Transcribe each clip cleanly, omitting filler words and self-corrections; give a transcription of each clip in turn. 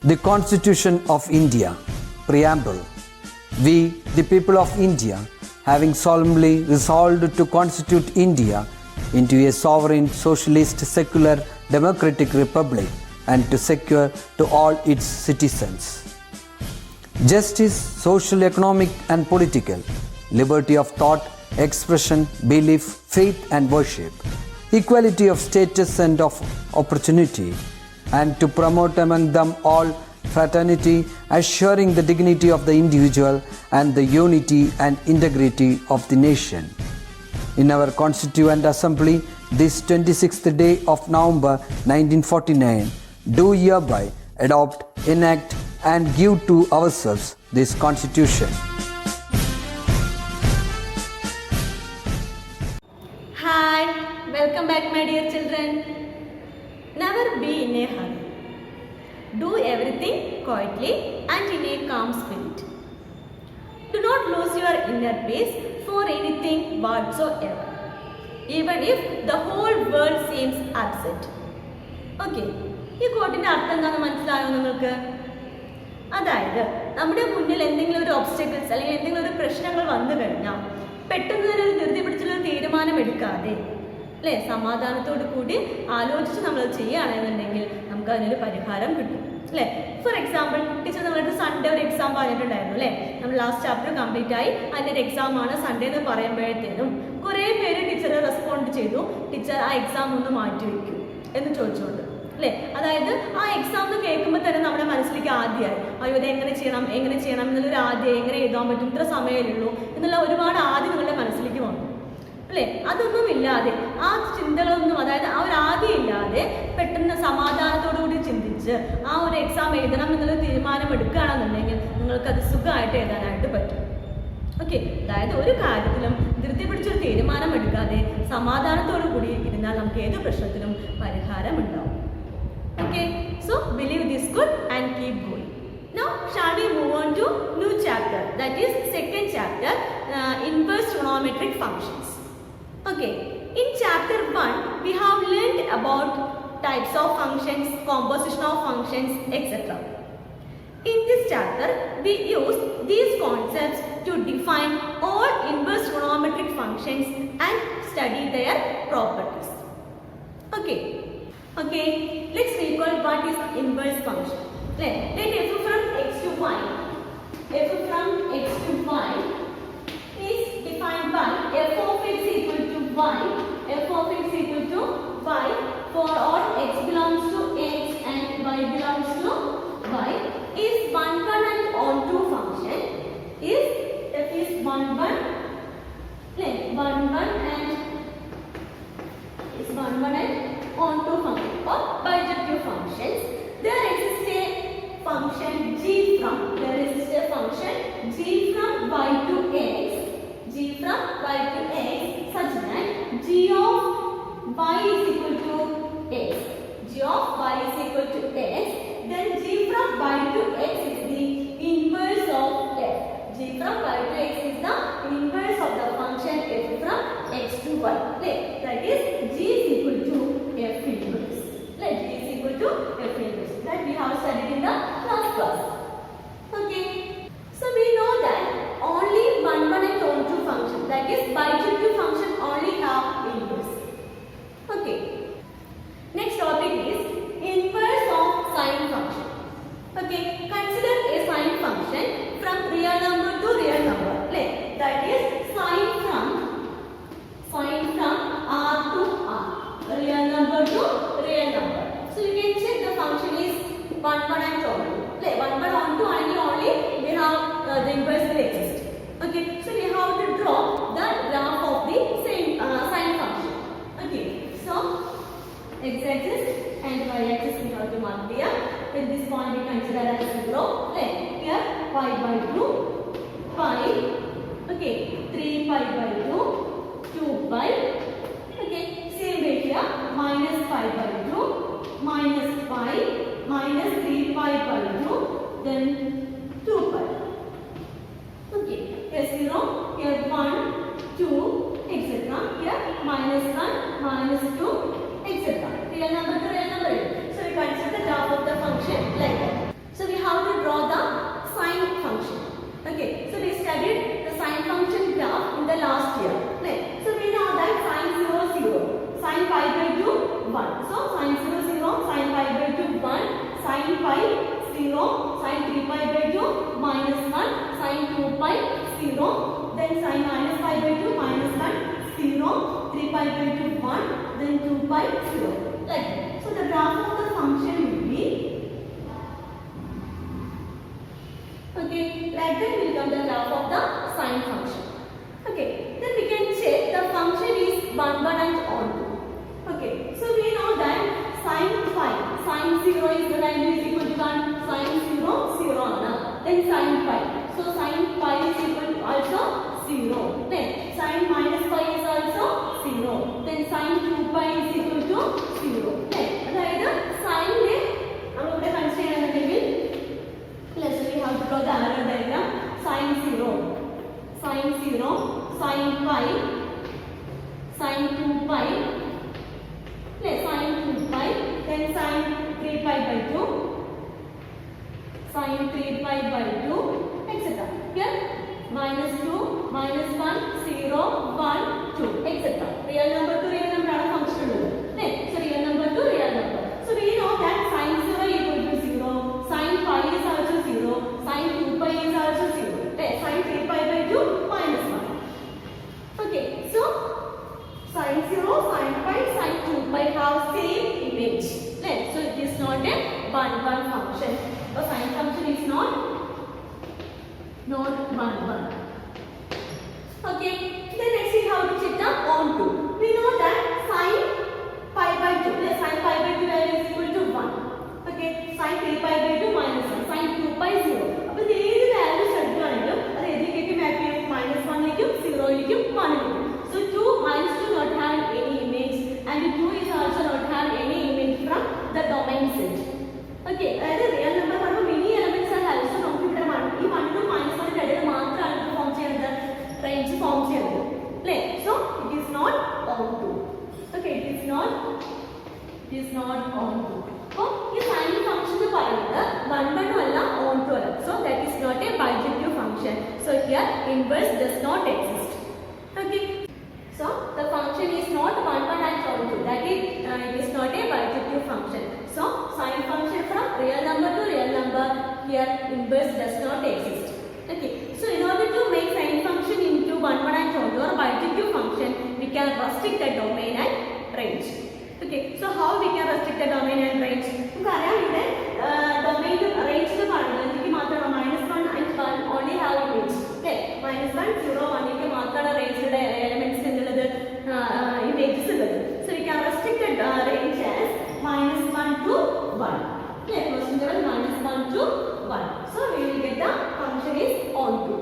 The Constitution of India, Preamble. We, the people of India, having solemnly resolved to constitute India into a sovereign, socialist, secular, democratic republic and to secure to all its citizens justice, social, economic and political, liberty of thought, expression, belief, faith and worship, equality of status and of opportunity, and to promote among them all fraternity, assuring the dignity of the individual and the unity and integrity of the nation. In our Constituent Assembly, this 26th day of November 1949, do hereby adopt, enact and give to ourselves this Constitution. Hi, welcome back my dear children. Never be in a hurry. Do everything quietly and in a calm spirit. Do not lose your inner peace for anything whatsoever, even if the whole world seems upset. Okay, ഈ കോട്ടിൻ്റെ അർത്ഥം എന്താണെന്ന് മനസ്സിലായോ നിങ്ങൾക്ക്? അതായത് നമ്മുടെ മുന്നിൽ എന്തെങ്കിലും ഒരു ഒബ്സ്റ്റക്കിൾസ് അല്ലെങ്കിൽ എന്തെങ്കിലും ഒരു പ്രശ്നങ്ങൾ വന്നു കഴിഞ്ഞാൽ പെട്ടെന്ന് തന്നെ ഒരു ധൃതി പിടിച്ചുള്ളൊരു തീരുമാനം എടുക്കാതെ അല്ലേ, സമാധാനത്തോടു കൂടി ആലോചിച്ച് നമ്മൾ ചെയ്യുകയാണെന്നുണ്ടെങ്കിൽ നമുക്ക് അതിനൊരു പരിഹാരം കിട്ടും അല്ലേ. ഫോർ എക്സാമ്പിൾ, ടീച്ചർ നമ്മളൊരു സൺഡേ ഒരു എക്സാം പറഞ്ഞിട്ടുണ്ടായിരുന്നു അല്ലേ. നമ്മൾ ലാസ്റ്റ് ചാപ്റ്റർ കംപ്ലീറ്റ് ആയി, അതിൻ്റെ ഒരു എക്സാമാണ് സൺഡേ എന്ന് പറയുമ്പോഴത്തേനും കുറേ പേര് ടീച്ചറെ റെസ്പോണ്ട് ചെയ്തു, ടീച്ചർ ആ എക്സാം ഒന്ന് മാറ്റി വയ്ക്കൂ എന്ന് ചോദിച്ചുകൊണ്ട് അല്ലേ. അതായത് ആ എക്സാം എന്ന് കേൾക്കുമ്പോൾ തന്നെ നമ്മുടെ മനസ്സിലേക്ക് ആദ്യമായി അയ്യോ ഇത് എങ്ങനെ ചെയ്യണം എന്നുള്ളൊരു ആദ്യം എങ്ങനെ എഴുതാൻ പറ്റും, ഇത്ര സമയമേ എന്നുള്ള ഒരുപാട് ആദ്യം നിങ്ങളുടെ മനസ്സിലേക്ക് വന്നു അല്ലേ. അതൊന്നും ഇല്ലാതെ ആ ചിന്തകളൊന്നും, അതായത് ആ ഒരു ആദ്യം ഇല്ലാതെ പെട്ടെന്ന് സമാധാനത്തോടുകൂടി ചിന്തിച്ച് ആ ഒരു എക്സാം എഴുതണം എന്നുള്ള തീരുമാനം എടുക്കുകയാണെന്നുണ്ടെങ്കിൽ നിങ്ങൾക്കത് സുഖമായിട്ട് എഴുതാനായിട്ട് പറ്റും. ഓക്കെ, അതായത് ഒരു കാര്യത്തിലും ധൃതി പിടിച്ചൊരു തീരുമാനം എടുക്കാതെ സമാധാനത്തോടു കൂടി ഇരുന്നാൽ നമുക്ക് ഏത് പ്രശ്നത്തിനും പരിഹാരം ഉണ്ടാവും. Okay, so believe this good and keep going. Now shall we move on to new chapter, that is second chapter, inverse trigonometric functions. Okay, in chapter 1 we have learned about types of functions, composition of functions, etc. In this chapter we use these concepts to define all inverse trigonometric functions and study their properties. Okay, let's recall what is inverse function. Let f from x to y, f from x to y is defined by f of x equal to y, f of x equal to y for all x belongs to x and y belongs to y is 1 1 and onto function is f is 1 1 and is 1 1 and onto function or bijective functions. There exists a function g from y to x, such that g of y is equal to x, then g from y to x is the inverse of f. G from y to x is the inverse of the function f from x to y. That is g is equal to f inverse. G is equal to f inverse. That we have studied in the last class. Okay. So we know that only 1 1 and onto function, that is bijective function, only have inverse. Okay. Next topic is inverse of sine function. Okay. Consider a sine function from real number to real number. That is sine from r to r. Real number to real number. So you can check the function is 1 1 and onto. 1 1 onto only we have the inverse will exist. Okay, so we have to draw the graph of the same sine function. Okay, so x-axis and y-axis we have to mark here. With this point we consider as 0. Here pi by 2, pi. Okay, 3 pi by 2, 2 pi. Okay, same way here, minus pi by 2, minus pi, minus 3 pi by 2, then 2 pi. Okay, here 0, here 1, 2, etc. Here minus 1, minus 2, etc. Real number to real number. So we consider the graph of the function like that. 0, sin 3 pi by 2 minus 1, sin 2 pi 0, then sin minus pi by 2 minus 1 0, 3 pi by 2 1, then 2 pi 0. Like that. So the graph of the function will be okay. Like that will come the graph of the sine function. Okay. Then we can check the function is 1 1 and onto. Okay. So we know that sin pi, sin 0 is the value is equal to 1, sin 0 0 ആണ്. Then sin pi. So sin pi is equal to also 0. Then sin minus pi is also 0. Then sin 2 pi is equal to 0. Then അതായത് sin നെ നമ്മൾ ഇവിടെ consider ചെയ്യണമെങ്കിൽ let's say we have to draw the arrow diagram. Sin 0, sin 0, sin pi, sin 2 pi, sin 2 pi, then sin 3 pi by 2, sin 3 pi by 2, etc. Here minus 2, minus 1, 0, 1, 2, etc. Real number to real number are function. So real number to real number. So we know that sin 0 equal to 0, sin pi is also 0, sin 2 pi is also 0. Sin 3 pi by 2 minus 1. Okay, so sin 0, sin pi, sin 2 pi have same image. So it is not a 1 1 function. The sine function is not 1 1. Okay, then next we have to check the onto. We know that sin pi by 2, sin pi by 2 value is equal to 1. Okay, sin 3 pi by 2 minus 1, sin 2 pi 0. അപ്പോൾ ഇത് ഏത് values എടുക്കുകയാണെങ്കിലും അത് ഏതിലേക്ക് മാപ്പ് ചെയ്യും? -1 ലേക്കും 0 ലേക്കും 1 ലേക്കും. So 2 minus 2 not have any image and 2 is also not have any image from the domain set. Okay, അതായത് real number പറയുമ്പോൾ മിനി എലമെന്റ്സ് ആണ് ആൽസോ നമുക്ക് ഇവിടെ ഈ 1 ഉം -1 ഇടയിൽ മാത്രമാണ് ഇത് ഫോം ചെയ്യുന്നത്, റേഞ്ച് ഫോം ചെയ്യുന്നത് അല്ലേ? So it is not onto. Okay, it is not onto. അപ്പോൾ ഈ സൈൻ ഫംഗ്ഷൻ എന്ന് പറയുന്നത് 1 1 അല്ല onto അല്ല. So that is not a bijective function. So here inverse does not exist. Okay. So the function is not 1 1 and onto. That is it is not a bijective function. So sine function from real number to real number, here inverse does not exist. Okay. So in order to make sine function into 1 1 and onto or bijective function, we can restrict the domain and range. Okay. So how we can restrict the domain and range? നമുക്കറിയാം ഇവിടെ domain range എന്ന് പറയുന്നത് എനിക്ക് മാത്രമാണ് -1 and 1 only have image. Okay. -1 0 1 ലേക്ക് മാത്രമാണ് റേഞ്ചിലെ elements എന്നുള്ളത് images ഉള്ളത്. So we can restrict the range as -1 to 1. Okay. First interval -1 to 1. So we will get the function is onto.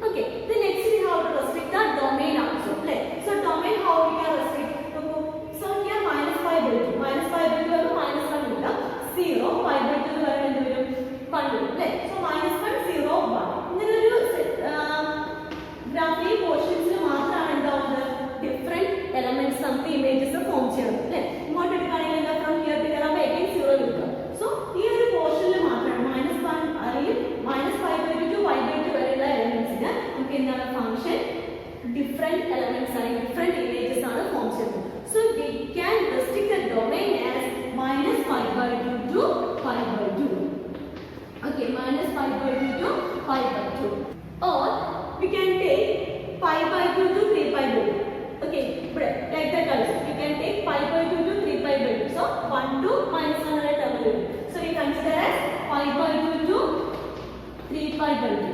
Okay. The next we have to restrict the domain also. Okay. So domain how we can restrict? So here -5 by 2 -1 ഇല്ല, 0 pi by 2 എന്ന് പറയുന്നത് എന്ത് വരും? 1 വരും അല്ലേ? So -1 0 1 ഇങ്ങനൊരു graphic പോർഷൻസിൽ മാത്രമാണ് എന്താവുന്നത്? Different elements നമുക്ക് ഇമേജസ് ഫോം ചെയ്യുന്നത് അല്ലേ? ഇങ്ങോട്ട് എടുക്കുകയാണെങ്കിൽ എന്താ ഫ്രം ഹിയർ ടു ഹിയർ ആകുമ്പോൾ എഗൈൻ 0 കിട്ടുക. സോ ഈ ഒരു പോർഷനിൽ മാത്രമാണ് -1 അല്ലെങ്കിൽ -5 by 2 pi by 2 വരെയുള്ള എലമെന്റ്സിന് നമുക്ക് എന്താണ് ഫംഗ്ഷൻ ഡിഫറെന്റ് എലമെന്റ്സ് ആണ്, ഡിഫറെന്റ് ഇമേജസ് ആണ് ഫോം ചെയ്യുന്നത്. So we can restrict the domain as -5 by 2 to 5 by 2. Okay, -5 by 2 to 5 by 2. Or we can take pi by 2 to 3 pi by 2. Okay, like that also. We can take pi by 2 to 3 pi by 2. So 1 to -1 are term. So we consider as pi by 2 to 3 pi by 2.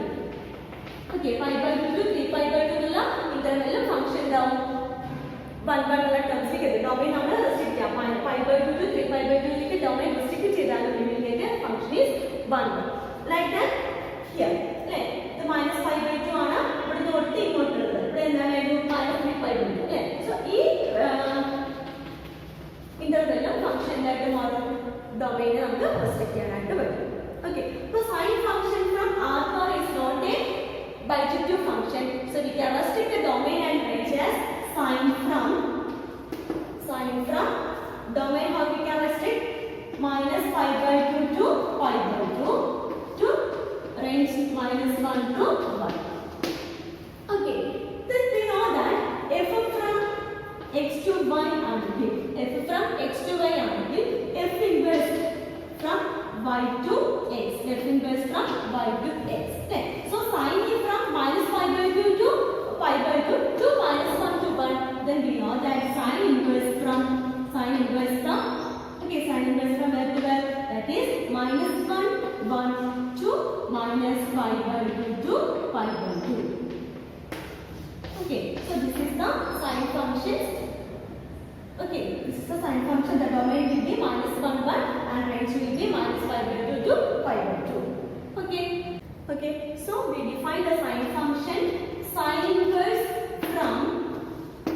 Okay, pi by 2 to 3 pi by 2 ഉള്ള ഇന്റർവെല്ലിൽ function down 1 1 ഉള്ള ടേംസിലേക്ക് domain നമ്മൾ restrict ചെയ്യാം. pi by 2 to 3 pi by 2 lake domain restrict ചെയ്താൽ we will get a function is 1 1. Like that here. അല്ലേ? ഇത് -5 by 2 ആണ്. ഇവിടുന്ന് തൊട്ട് ഇങ്ങോട്ടുള്ളത്. ഇവിടെ എന്താ വാല്യൂ? -3 pi by 2. അല്ലേ? സോ ഈ ഇന്റർവെല്ലിൽ ഫംഗ്ഷൻ എന്തായിട്ട് മാറും? ഡൊമൈനെ നമുക്ക് റെസ്ട്രിക്റ്റ് ചെയ്യാനായിട്ട് പറ്റും. ഓക്കെ. അപ്പോൾ sine function from R is not a bijective function. So we can restrict the domain and range as sine from domain how we can restrict -5 by 2 to pi by 2 to range -1 to 1. Okay, then we know that f from x to y ആണെങ്കിൽ f inverse from y to x, f from y to x. Okay. So sine is from minus pi by 2 to pi by 2 to minus 1 to 1. Then we know that sine inverse from okay, sine inverse from where to where? That is minus 1 to minus pi by 2 to pi by 2. Okay, so this is the sine function. Okay, this is the sine function. The domain will be minus 1 and range will be minus pi by 2 to pi by 2. Okay. Okay, so we define the sine function. Sine inverse from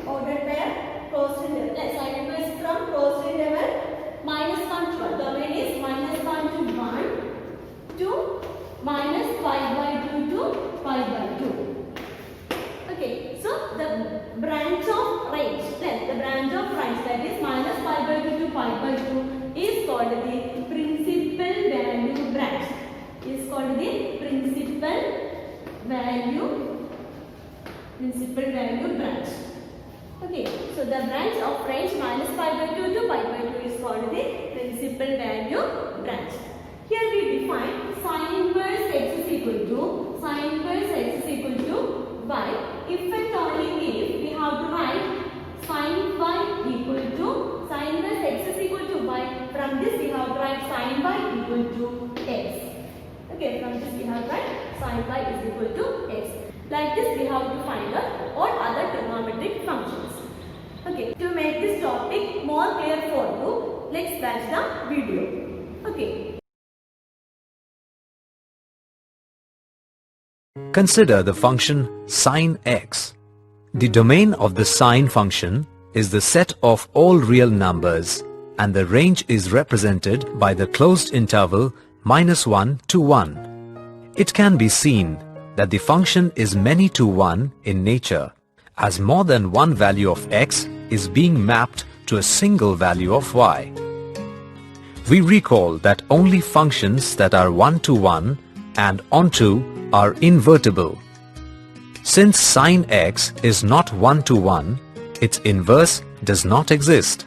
ordered pair closed interval. Sine inverse from closed interval minus 1 to 1. Domain is minus 1 to 1 to minus pi by 2 to pi by 2. Okay, so the branch of range, that is minus pi by 2 to pi by 2 is called the principal value branch. Okay, so the branch of range minus pi by 2 to pi by 2 is called the principal value branch. Here we define sine inverse x is equal to y. If and only if we have to write sine y equal to sine inverse x is equal to y. From this we have to write sine y equal to x. Okay, from this we have to write sine y is equal to x. Like this we have to find out all other trigonometric functions. Okay, to make this topic more clear for you, let's watch the video. Okay. Consider the function sine x. The domain of the sine function is the set of all real numbers, and the range is represented by the closed interval -1 to 1. It can be seen that the function is many to 1 in nature, as more than one value of x is being mapped to a single value of y. We recall that only functions that are 1 to 1 and onto are invertible. Since sine x is not 1 to 1, its inverse does not exist.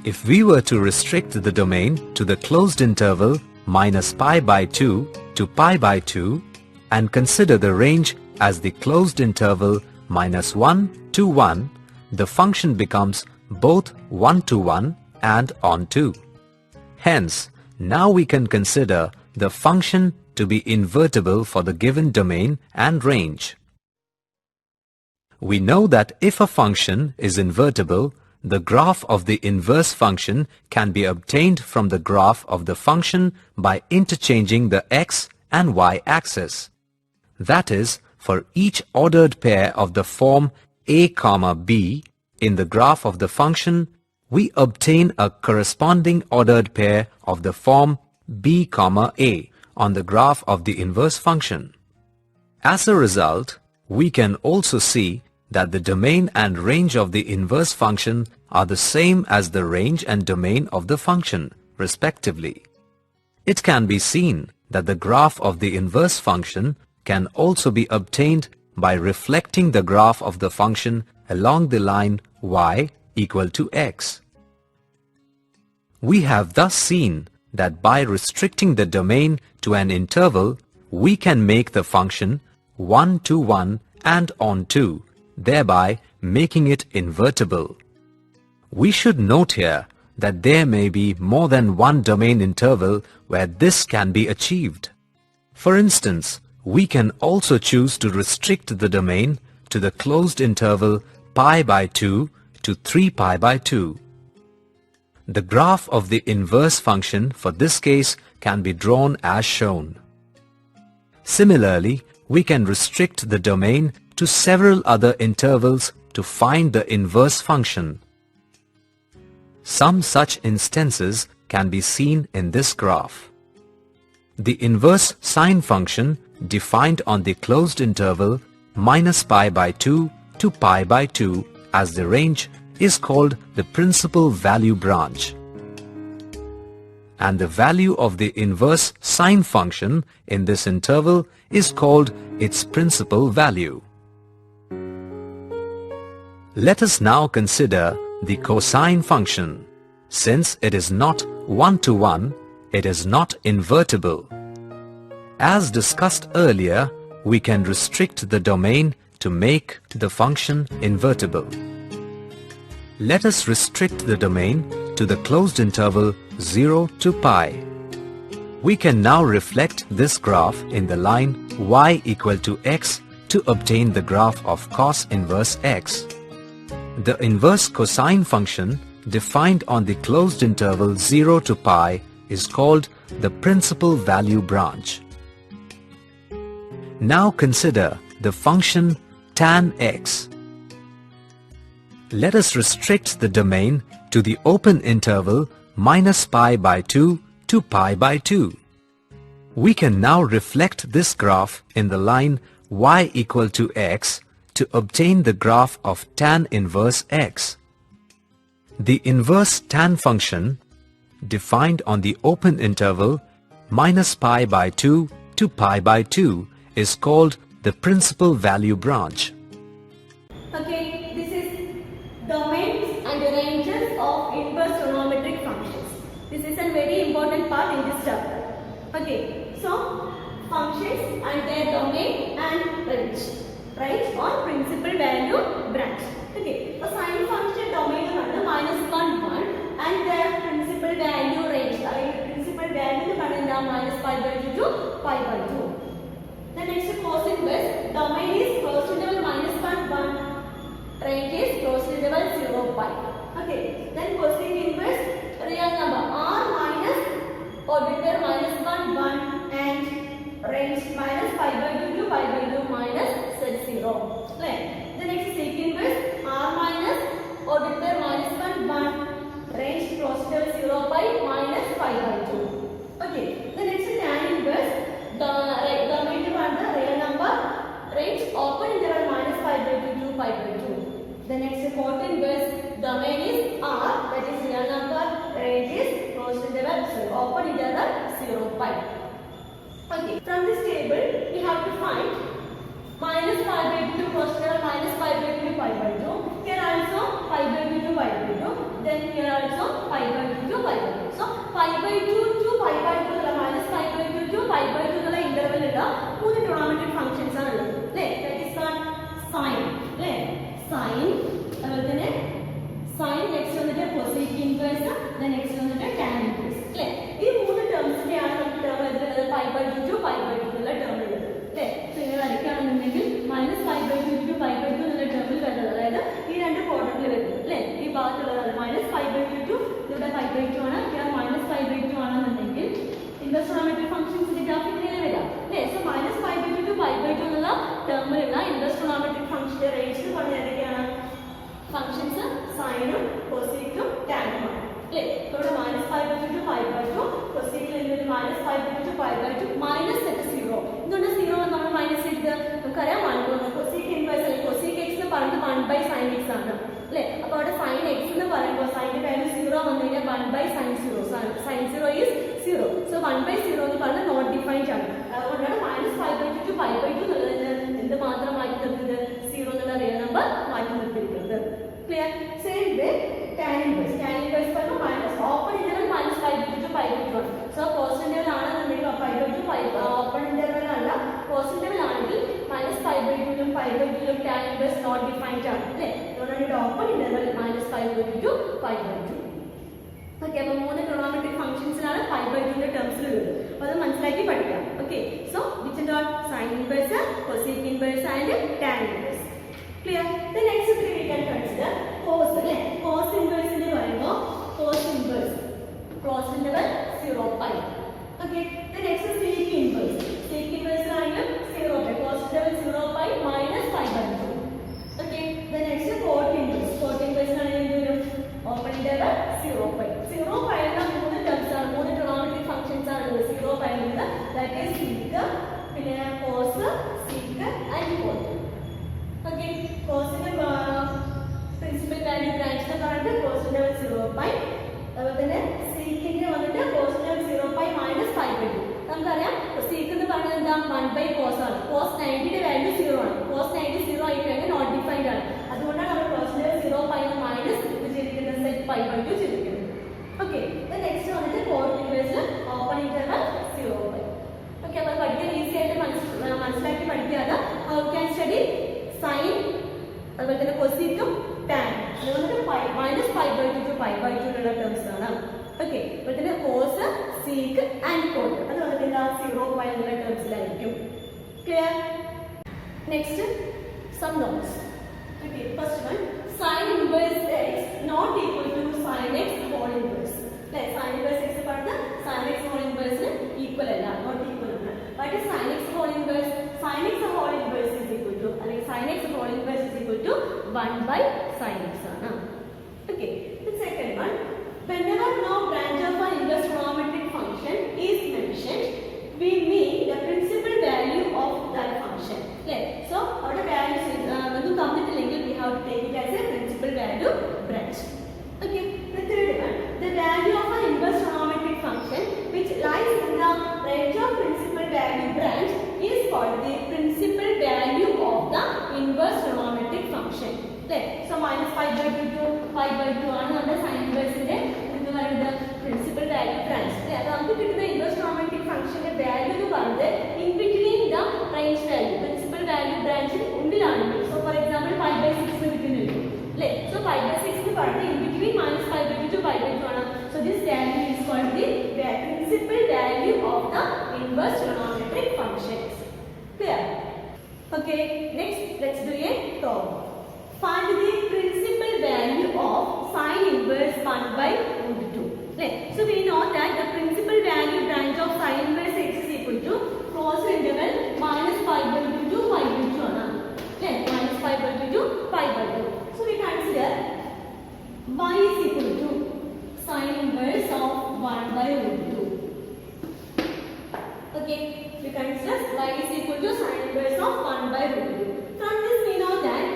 If we were to restrict the domain to the closed interval minus pi by 2 to pi by 2 and consider the range as the closed interval minus 1 to 1, the function becomes both 1 to 1 and onto. Hence, now we can consider the function to be invertible for the given domain and range. We know that if a function is invertible, the graph of the inverse function can be obtained from the graph of the function by interchanging the x and y axis. That is, for each ordered pair of the form a comma b in the graph of the function, we obtain a corresponding ordered pair of the form b comma a on the graph of the inverse function. As a result, we can also see that the domain and range of the inverse function are the same as the range and domain of the function, respectively. It can be seen that the graph of the inverse function can also be obtained by reflecting the graph of the function along the line y equal to x. We have thus seen that by restricting the domain to an interval, we can make the function 1 to 1 and onto, thereby making it invertible. We should note here that there may be more than one domain interval where this can be achieved. For instance, we can also choose to restrict the domain to the closed interval pi by 2 to 3 pi by 2. The graph of the inverse function for this case can be drawn as shown. Similarly, we can restrict the domain to several other intervals to find the inverse function. Some such instances can be seen in this graph. The inverse sine function defined on the closed interval minus pi by 2 to pi by 2 as the range is called the principal value branch. And the value of the inverse sine function in this interval is called its principal value. Let us now consider the cosine function. Since it is not 1 to 1, it is not invertible. As discussed earlier, we can restrict the domain to make the function invertible. Let us restrict the domain to the closed interval 0 to pi. We can now reflect this graph in the line y equal to x to obtain the graph of cos inverse x. The inverse cosine function defined on the closed interval 0 to pi is called the principal value branch. Now consider the function tan x. Let us restrict the domain to the open interval minus pi by 2 to pi by 2. We can now reflect this graph in the line y equal to x to obtain the graph of tan inverse x. The inverse tan function defined on the open interval minus pi by 2 to pi by 2 is called the principal value branch. Okay, this is domains and ranges of inverse trigonometric functions. This is a very important part in this chapter. Okay, so functions and their domain and range, right, or principal value branch. Okay, a sine function domain is minus 1, 1 and their principal value range, principal value is minus pi by 2 to pi by 2. The next cos inverse domain is closed interval minus 1, 1, range is closed interval 0, pi. Okay, then cosine inverse real number r minus orbital minus 1, 1 and range minus pi by 2 to pi by 2 minus z0. Right. The next sec inverse r minus orbital minus 1, 1 range closed interval 0, pi minus pi by 2. Okay, the next tan inverse domain to the real number range open interval minus pi by 2 to pi by 2. The next cot inverse domain is r, that is real number, range is closed interval 0, open interval 0, pi. Okay, from this table we have to find minus pi by 2 to closed interval minus pi by 2 to pi by 2. Here also pi by 2 to pi by 2. Then here also pi by 2 to pi by 2. So pi by 2 to pi by 2 minus pi by 2 to pi by 2 interval is three trigonometric functions are that is called sine, sine next one is cosec inverse, the next one is tan inverse. These three terms pi by 2 to pi by 2 term. So minus pi by 2 to pi by 2 term this quadrant minus pi by 2 to pi by 2 here minus pi by 2 inverse trigonometric functions graphic so minus pi by 2 to pi by 2 term inverse trigonometric function range functions sine, cosec, tan. So minus pi by 2 to pi by 2, cosec minus pi by 2 to pi by 2 minus 0. This 0 and minus it cosec inverse cosec x 1 by sin x about sin x sin value 0 1 by sin 0. Sin 0 is 0. So 1 by 0 is not defined. Minus pi by 2 to pi by 2 in the matra 0 real number. Clear? Same way tan inverse. Tan inverse minus open interval minus pi by 2 to pi by 2. So cos interval pi by 2 pi open interval cos interval minus pi by 2 to pi by 2 tan inverse not defined. Open interval minus pi by 2 to pi by 2. Okay, so three trigonometric functions are pi by 2 terms. Okay, so which are sine inverse, cosec inverse and tan inverse. Clear? The next three we can consider cos. Cos inverse in the cos inverse closed interval 0, pi. Okay, the next is sec inverse. Sec inverse is 0, pi. Closed interval 0, pi minus pi by 2. Okay, the next is cot inverse. Cot inverse is open interval 0, pi. 0, pi is three terms are three trigonometric functions are 0, pi that is sec, cos, sec and cot. Okay, cos principal value branch cos interval 0, pi. Then sec cos interval 0, pi minus pi by 2. Sec 1 by cos cos 90 value 0 മനസ്സിലാക്കി പഠിക്കാതെ how can study sign അതുപോലെ തന്നെ കൊസീക്കും tan അതുകൊണ്ട് minus 5/2 to 5/2 ഉള്ള terms ആണ്. Okay, അതുപോലെ തന്നെ cos seek and coat അത് വന്നിട്ട് 0 എന്നുള്ള ടേംസിലായിരിക്കും. Clear? Next some notes. Okay, first one sine inverse x not equal to sine x whole inverse. അല്ലേ, സൈൻ ഇൻവേഴ്സ് x പറഞ്ഞ സൈൻ x ഹോൾ ഇൻവേഴ്സിന് ഈക്വൽ അല്ല, നോട്ട് ഈക്വൽ ആണ്. But sine x whole inverse sin x whole inverse is equal to അല്ലെങ്കിൽ sin x whole inverse is equal to 1/sin x ആണ്. Okay, the second one, whenever no branch of an inverse trigonometric function is mentioned, we mean the principal value of that function. Okay, so our values when തന്നിട്ടില്ലെങ്കിൽ we have to take it as a principal value branch. Okay, the third one, the value of an inverse trigonometric function which lies in the range of principal value branch is called the principal value of the inverse trigonometric function. Okay, so minus 5/2 to 5/2 ആണ് നമ്മുടെ sign ഇൻവേഴ്സിന്റെ എന്ന് പറയുന്നത് principal value branch. അപ്പോൾ നമുക്ക് കിട്ടുന്ന inverse trigonometric ഫംഗ്ഷന്റെ value എന്ന് പറയുന്നത് in between the range value principal value ബ്രാഞ്ചിന് ഉള്ളിലാണെങ്കിൽ സോ ഫോർ എക്സാമ്പിൾ 5/6 കിട്ടുന്നില്ല അല്ലേ. സോ 5/6 എന്ന് പറയുന്നത് ഇൻ ബിറ്റ്വീൻ മൈനസ് 5/2 to 5/2 ആണ്. So this value is called the principal value of the inverse trigonometric functions. Clear? Okay, next let's do a problem. Find the principal value of sin inverse 1/√2. Right? So we know that the principal value branch of sin inverse x is equal to cos interval minus 5/2 to 5/2 ആണ്. Right? Minus 5/2 to 5/2. So we consider y is equal to sin inverse of 1/√2. Okay? We consider y is equal to sin inverse of 1/√2. From this we know that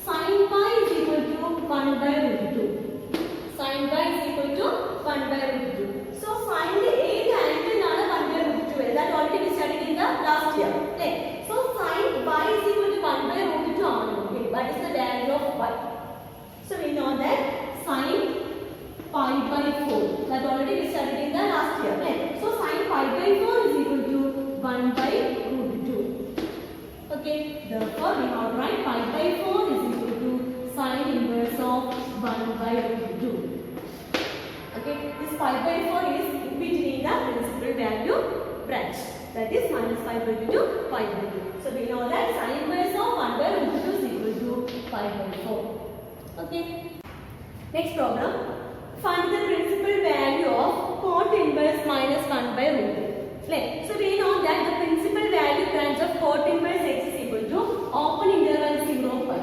sin y is equal to 1/√2. Sin y is equal to 1/√2. So find the angle ആണ് 1/√2. That already we studied in the last year. Okay. So sin y is equal to 1/√2 ആണ്. Okay. What is the value of y? So we know that sin pi/4. That already we studied in the last year. Okay. So sin pi/4 is equal to 1/√2. Okay, therefore we have to write pi/4 is equal to sin inverse of 1/√2. Okay, this pi/4 is in between the principal value branch, that is minus 5/2 to 5/2. So we know that sin inverse of 1/√2 is equal to 5/4. Okay, next problem. Find the principal value of cot inverse minus 1/√2. So we know that the principal value branch of cot inverse x is equal to open interval 0 pi.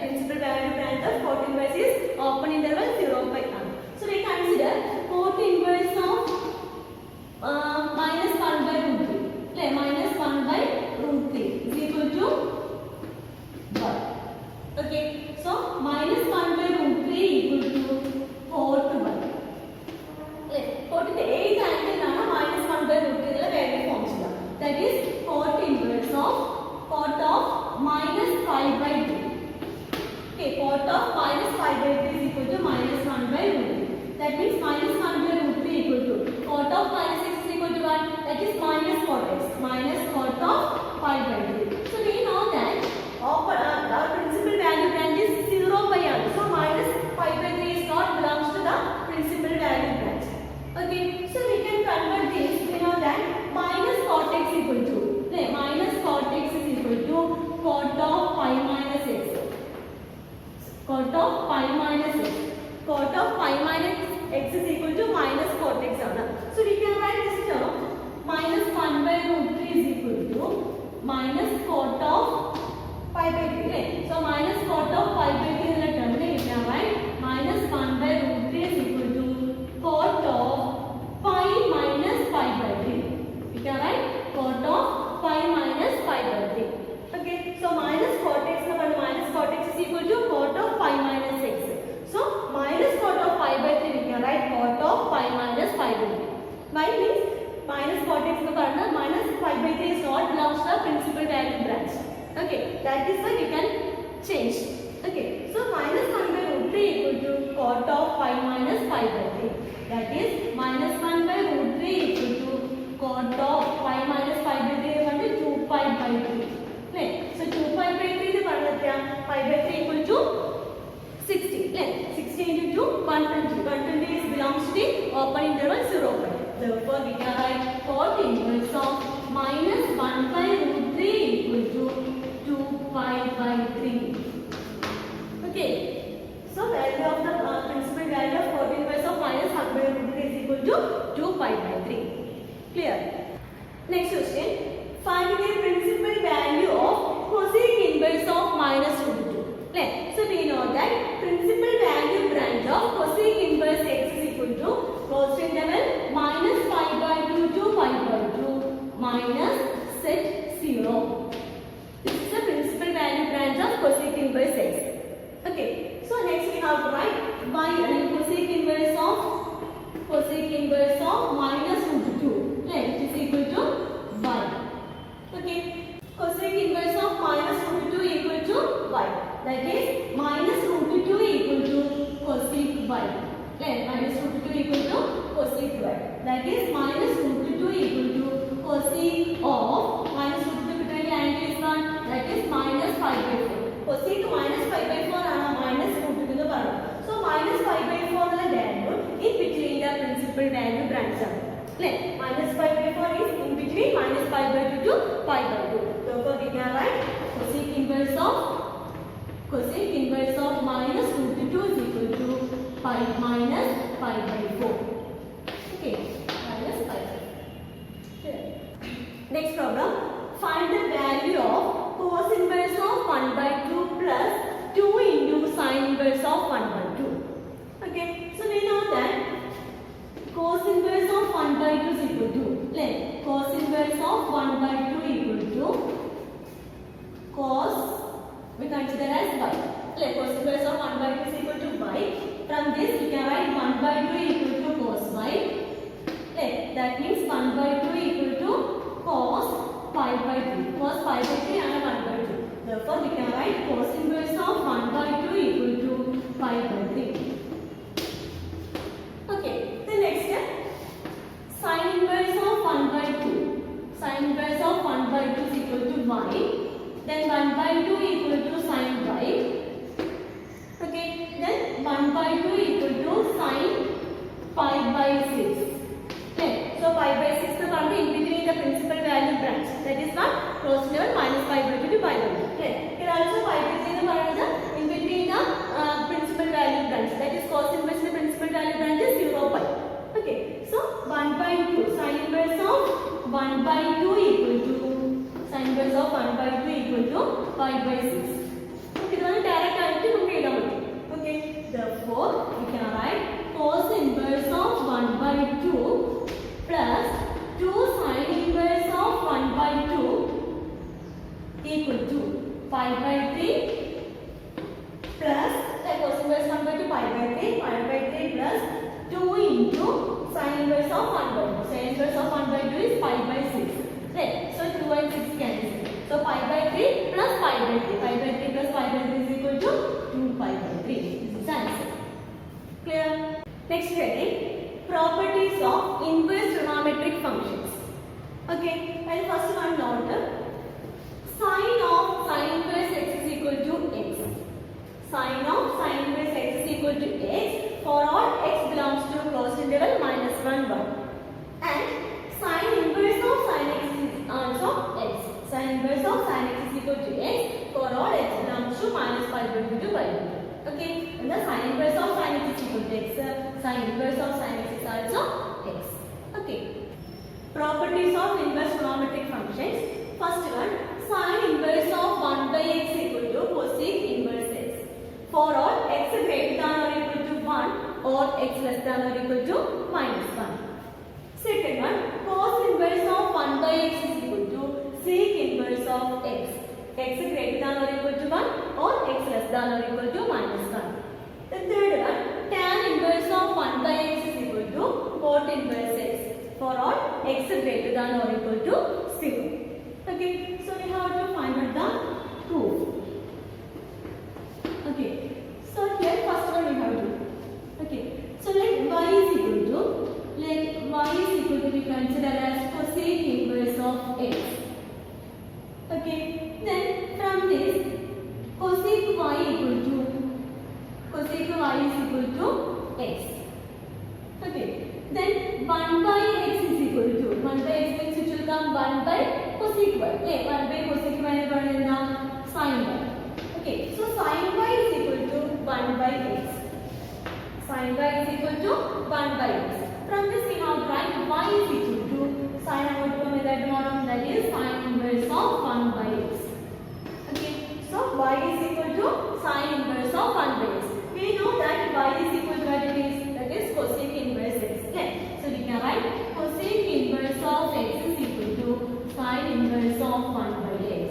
Principal value branch of cot inverse is open interval 0 pi. So we consider cot inverse of minus 1/√3. Minus 1/√3 is equal to 1. Okay, so minus 1/√3 equal to 4 to 1. Cot in the 8th angle ആണ് minus 1/√3 ഉള്ള value form ചെയ്യുക. That is cot inverse of minus 5/3. Okay, cot of minus 5/3 is equal to minus 1/√3. That means minus 1/√3 equal to cot of minus x is equal to 1. That is minus cot x. Minus cot of 5/3. So we know that our principal value branch is 0 pi. So minus 5/3 is not belongs to the principal value branch. Okay, so we can convert this. We know that minus cot x equal to minus cot x is equal to cot of pi minus x. Cot of pi minus x. Cot of pi minus x is equal to minus cot x. So we can write this term minus 1/√3 is equal to minus cot of pi/3. So minus cot of pi/3 in the term we can write minus 1/√3 is equal to cot of pi minus pi/3. We can write cot of pi minus pi/3. Okay, so minus cot x minus cot x is equal to cot of pi minus x. So minus cot of pi/3 we can write cot of pi minus pi/3. Why means minus cot x minus pi/3 is not belongs to the principal value branch. Okay, that is why we can change. Okay, so minus 1/√3 equal to cot of pi minus pi/3. That is minus 1/√3 equal to cot of pi minus pi/3 is 2 by 3 equal to 60. Then 60 into 2, 120. 120 is belongs to the open interval 0 pi. Therefore, we can write cot inverse of minus 1 by root 3 equal to 2 pi by 3. Okay. So, value of the principal value of cot inverse of minus 1 by root 3 is equal to 2 pi by 3. Clear? Next question. Find the principal value of cosec inverse of minus root 2. So we know that principal value branch of cosec inverse x is equal to cos interval minus pi by 2 to pi by 2 minus set 0. This is the principal value branch of cosec inverse x. Okay. So next we have to write y and cosec inverse of minus root 2. Which is equal to y. Okay. Cosec inverse of minus root 2 equal to y. That is minus root 2 equal to cosec y. Minus root 2 equal to cosec y. That is minus root 2 equal to cosec of minus root 2 between the angle is 1. That is minus pi by 4. Cosec minus pi by 4 and minus root 2 in the value. So minus pi by 4 is the value in between the principal value branch. Minus pi by 4 is in between minus pi by 2 to pi by 2. Therefore, we can write cosec inverse of minus root 2 is equal to pi minus pi by 4. Okay, minus pi by 4. Next problem. Find the value of cos inverse of 1 by 2 plus 2 into sin inverse of 1 by 2. Okay, so we know that cos inverse of 1 by 2 is equal to cos inverse of 1 by 2 equal to cos we consider as y. Cos inverse of 1 by 2 is equal to y. From this we can write 1 by 2 equal to cos y. That means 1 by 2 equal to cos pi by 3. Cos pi by 3 and 1 by 2. Therefore we can write cos inverse of 1 by 2 equal to pi by 3. Okay, the next step. Sin inverse of 1 by 2. Sin inverse of 1 by 2 is equal to y. Then 1 by 2 equal to sin y. Okay, then 1 by 2 equal to sin pi by 6. Okay, so pi by 6 the part in between the principal value branch. That is what close level minus pi by 2 to pi by 2. Okay, here also pi by 3 the part in between the principal value branch. That is cos inverse the principal value branch is 0 pi. Okay, so 1 by 2 sin inverse of 1 by 2 equal to sin inverse of 1 by 2 equal to pi by 6. Okay, this is direct answer. Okay, therefore we can write cos inverse of 1 by 2 plus 2 sin inverse of 1 by 2 equal to pi by 3 plus cos inverse 1 by 2 pi by 3 plus 2 into sin inverse of 1 by 2. Sin inverse of 1 by 2 is pi by 6. Right. So 2 and 6 cancel. So pi by 3 plus pi by 3. Pi by 3 plus pi by 3 is equal to 2 pi by 3. This is the answer. Clear? Next heading. Properties of inverse trigonometric functions. Okay. And first one note. Sin of sin inverse x is equal to x. Sin of sin inverse x is equal to x for all x belongs to closed interval minus 1 1. And sin inverse of sin x is also x. Sin inverse of sin x is equal to x for all x belongs to minus pi by 2 to pi by 2. Okay. And the sin inverse of sin x is equal to x. Sin inverse of sin x is also x. Okay. Properties of inverse trigonometric functions. First one, sin inverse of 1 by x equal to cosec inverse x. For all x greater than or equal to 1 or x less than or equal to minus 1. Second one, cos inverse of 1 by x is equal to sec inverse of x. X greater than or equal to 1 or x less than or equal to minus 1. The third one, tan inverse of 1 by x is equal to cot inverse x. For all x greater than or equal to 0. Okay, so we have to find out the proof. Okay, so here first one we have to. Okay, so let y is equal to be considered as cosec inverse of x. Okay, then from this cosec y 1 by x is equal to 1 by x means it will come 1 by cosec y. 1 by cosec y എന്ന് പറയുന്നത് sin y. Okay, so sin y is equal to 1 by x. Sin y is equal to 1 by x. From this we have write y is equal to sin അങ്ങോട്ട് പോകുമ്പോൾ എന്തായിട്ട് മാറും? That is sin inverse of 1 by x. Okay, so y is equal to sin inverse of 1 by x. We know that y is equal to what it is? That is cosec inverse x. Okay, so we can write cosec inverse of x is equal to sin inverse of 1 by x.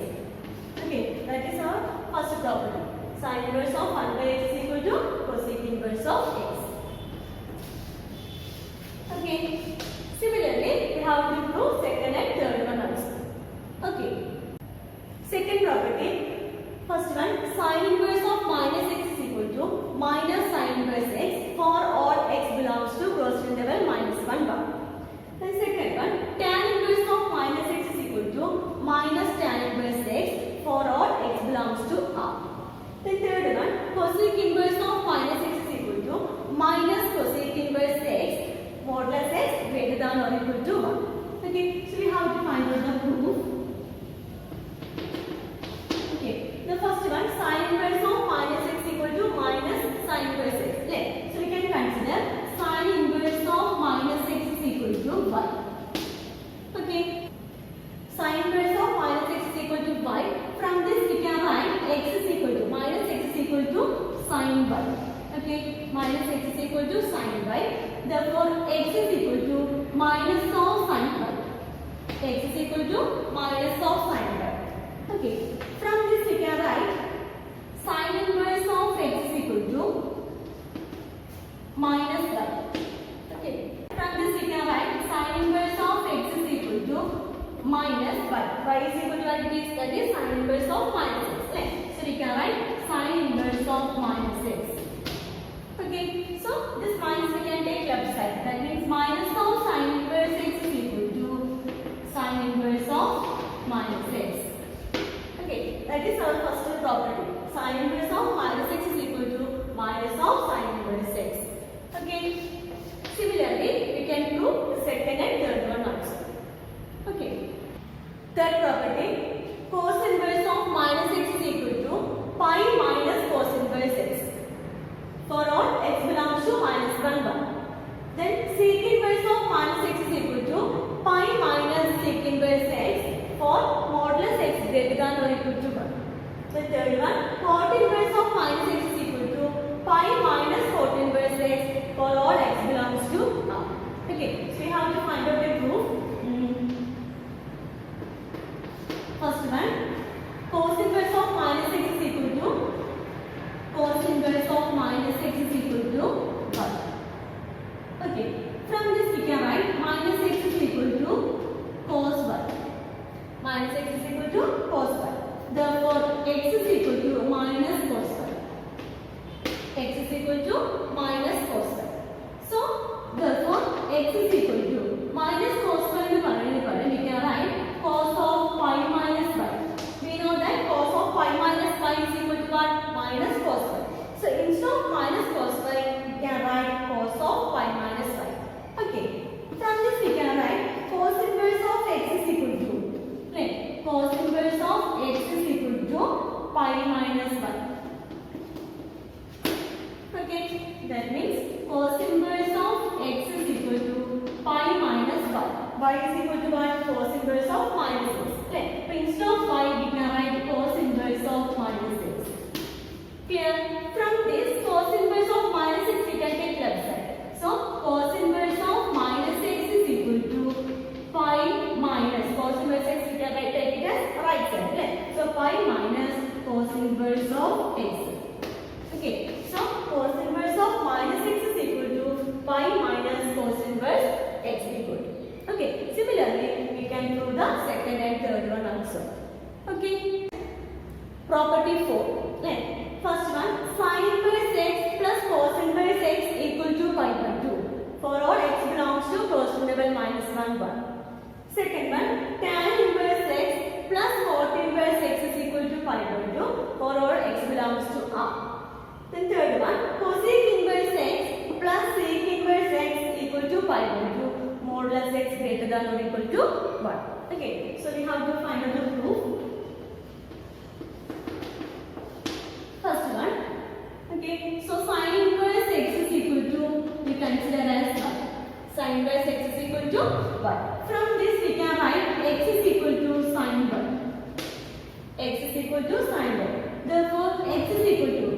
Okay, that is our first property. Sin inverse of 1 by x is equal to cosec inverse of x. Okay, similarly we have to prove second and third one also. Okay, second property, first one, sin inverse of minus x is equal to minus sin inverse x for all x belongs to closed interval minus 1 bar. The second one, tan inverse of minus x is equal to minus tan inverse x for all x belongs to R. The third one, cosec inverse of minus x is equal to minus cosec inverse x modulus x greater than or equal to 1. Okay, so we have to find out the proof. Okay, the first one, sin inverse of minus x equal to minus sin inverse x. So we can consider sin inverse of minus x is equal to y. Okay, sin inverse of minus x is equal to y. From this we can write x is equal to minus x is equal to sin y. Okay, minus x is equal to sin y. Therefore, x is equal to minus of sin y. X is equal to minus of sin y. Okay, from this we can write sin inverse of x is equal to minus y. Okay, from this we can write sin inverse of x is equal to minus y. Y is equal to what it is? That is sin inverse of minus x. Right? So we can write sin inverse of minus x. Okay, so this minus we can take left side. That means minus of sin inverse x is equal to sin inverse of minus x. Okay, that is our first property. Sin inverse of minus x is equal to minus of sin inverse x. Okay, similarly we can prove the second and third one also. Okay, third property, cos inverse of minus x is equal to pi minus cos inverse x for all x belongs to minus 1 bar. Then sec inverse of minus x is equal to pi minus sec inverse x for modulus x greater than or equal to 1. The third one, cot inverse of minus x is equal to pi minus cot inverse x for all x belongs to R. Okay, so we have to find out the proof. First one, cos inverse of minus x is equal to cos inverse of minus x is equal to 1. Okay, from this we can write minus x is equal to cos 1. Minus x is equal to cos 1. Therefore, x is equal to minus cos 1. X is equal to minus cos 1. So, therefore, x is equal to minus cos 1 we can write cos of pi minus y. We know that cos of pi minus y is equal to what? Minus cos y. So instead of minus cos y, we can write cos of pi minus y. Okay. From this we can write cos inverse of x is equal to cos inverse of x is equal to pi minus y. Okay. That means cos inverse of x is equal to pi minus y. Y is equal to what? Cos inverse of minus x. Okay. So instead of y, we can write cos inverse of minus x. Clear? From this cos inverse of minus x, we can take left side. So cos inverse of minus x is equal to pi minus cos inverse x. We can take it as right side. Okay? So pi minus cos inverse of x. Okay. So cos inverse of minus x is equal to pi minus cos inverse x equal. Okay. Similarly, we can prove the second and third one also. Okay. Property 4. First one, sin inverse x plus cos inverse x equal to pi by 2 for all x belongs to closed interval minus 1 bar. Second one, tan inverse x plus cot inverse x is equal to pi by 2 for all x belongs to R. Then third one, cosec inverse x plus sec inverse x equal to pi by 2 x greater than or equal to 1. Okay, so we have to find out the proof. First one. Okay, so sin inverse x is equal to, we consider as 1. Sin inverse x is equal to 1. From this we can write x is equal to sin 1. X is equal to sin 1. Therefore, x is equal to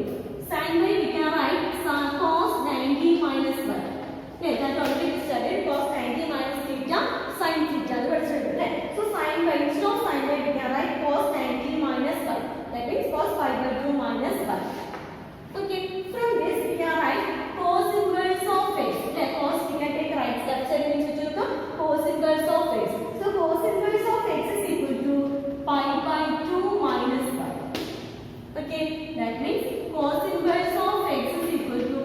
sin y we can write cos 90 minus 1. That already we studied cos 90 minus theta sin theta. So sin y, instead of sin y we can write cos 90 minus 1. That means cos pi by 2 minus 1. Okay, from this we can write cos inverse of x. Cos we can take right left side means it will come cos inverse of x. So cos inverse of x is equal to pi by 2 minus 1. Okay, that means cos inverse of x is equal to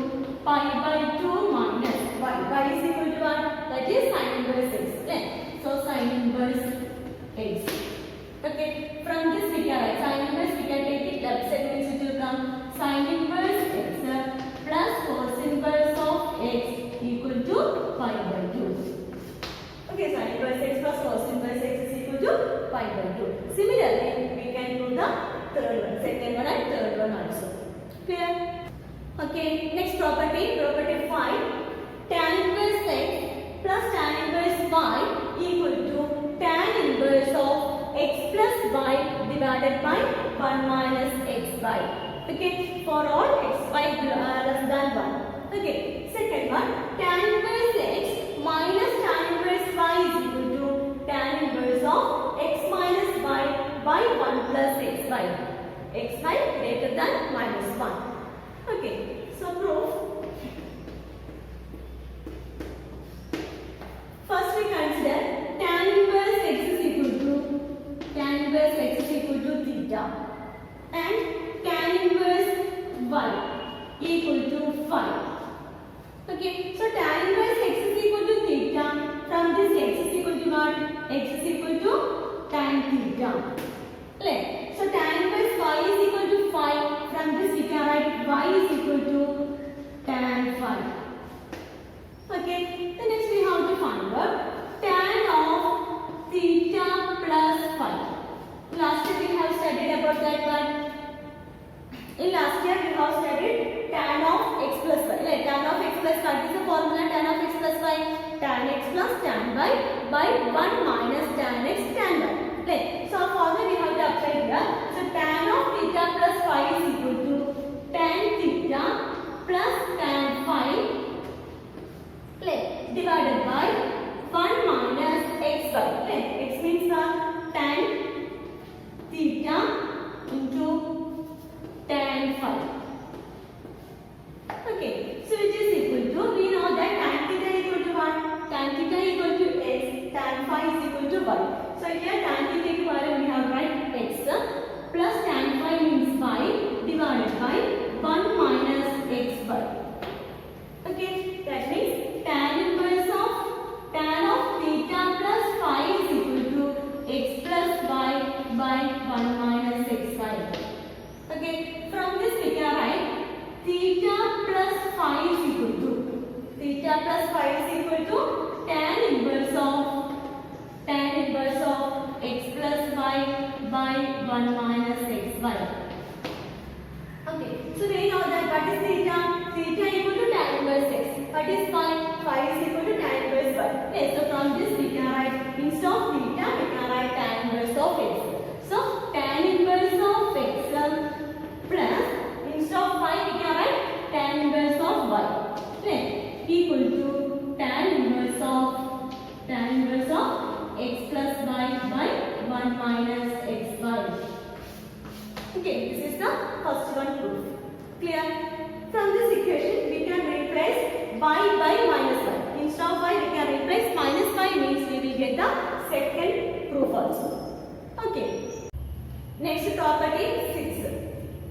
pi by 2 minus 1. Y is equal to 1. That is sin inverse x. So sin inverse x. Okay, from this we can write sin inverse. We can take it left side means it will come sin inverse x plus cos inverse of x equal to pi by 2. Okay, sin inverse x plus cos inverse x is equal to pi by 2. Similarly, we can do the third one, second one and third one also. Clear? Okay, next property, property 5. Tan inverse x plus tan inverse y equal to tan inverse of x plus y divided by 1 minus xy. Okay, for all xy less than 1. Okay, second one, tan inverse x minus tan inverse y is equal to tan inverse of x minus y by 1 plus xy. Xy greater than minus 1. Okay, so proof. First we consider tan inverse x is equal to theta and tan inverse y equal to 5. Okay, so tan inverse x is equal to theta. From this x is equal to what? X is equal to tan theta. So tan inverse y is equal to 5. From this we can write y is equal to tan 5. Okay, then next we have to find out tan of theta plus 5. Last year we have studied about that one. In last year we have studied tan of x plus y. Tan of x plus y is the formula tan of x plus y. Tan x plus tan y by 1 minus tan x tan y. So our formula we have to apply here. So tan of theta plus phi is equal to tan theta plus tan phi divided by 1 minus xy. X means tan theta into tan phi. Okay, so which is equal to, we know that tan theta equal to what? Tan theta equal to x, tan phi is equal to y. So here tan theta equal to we have write x plus tan phi means phi divided by 1 minus xy. Okay, that means tan inverse of theta plus phi is equal to x plus y by 1 minus xy. Okay, from this we can write theta plus phi is equal to tan inverse of x plus y by 1 minus xy. Okay, so we know that what is theta? Theta equal to tan inverse x. What is phi? Phi is equal to tan inverse y. Okay, so from this we can write instead of theta we can write tan inverse of x. So tan inverse of x plus instead of phi we can write tan inverse of y. Okay, equal to tan inverse of x plus y by 1 minus xy. Okay, this is the first one proof. Clear? From this equation we can replace y by minus y. Instead of y we can replace minus y, means we will get the second proof also. Okay. Next property 6.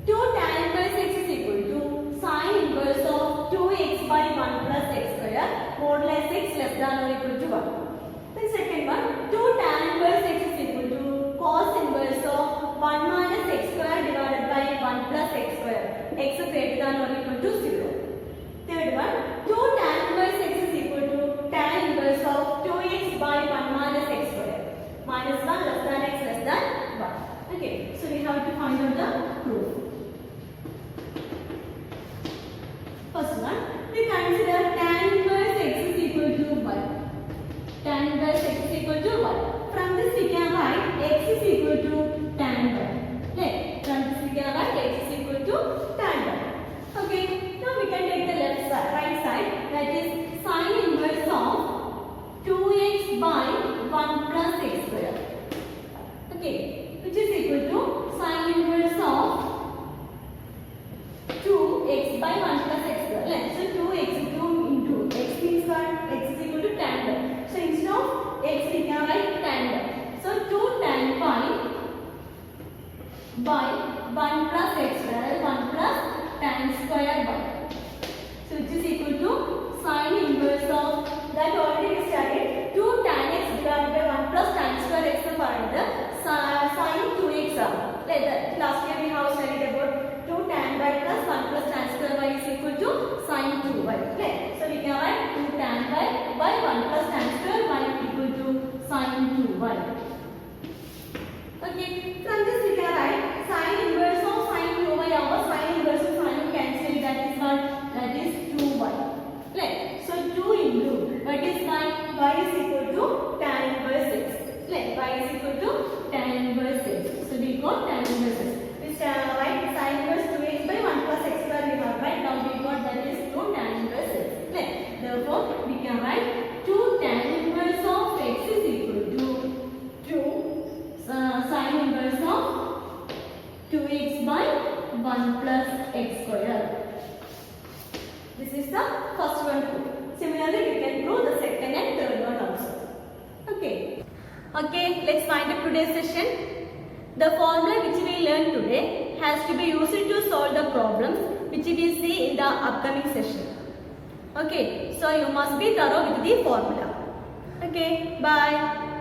2 tan inverse x is equal to sin inverse of 2x by 1 plus x square modulus x less than or equal to 1. The second one, 2 tan inverse x is equal to cos inverse of 1 minus x square divided by 1 plus x square, x greater than or equal to 0. Third one, 2 tan inverse x is equal to tan inverse of 2x by 1 plus x square, 1 plus tan square y. So which is equal to sine inverse of that already we studied 2 tan x divided by 1 plus tan square x എന്ന് പറയുന്നത് sine 2x ആണ്. Last year we have studied about 2 tan y plus 1 plus tan square y is equal to sine 2y. Okay. So we can write 2 tan y by 1 plus tan square y equal to sine 2y. Okay. From this we can write sine inverse of sine 2y over sine inverse of sine cancel, that is what? That is 2y. Right. So 2 into what is y? Y is equal to tan inverse x. Right. Y is equal to tan inverse x. So we got tan inverse x. This right sine inverse 2x by 1 plus x square we have, right? Now we got that is 2 tan inverse x. Right. Therefore we can write 2 tan inverse of x is equal to 2 sine inverse of 2x by 1 plus x square. This is the first one proof. Similarly, we can prove the second and third one also. Okay. Okay, let's find up today's session. The formula which we learned today has to be used to solve the problems which we see in the upcoming session. Okay, so you must be thorough with the formula. Okay, bye.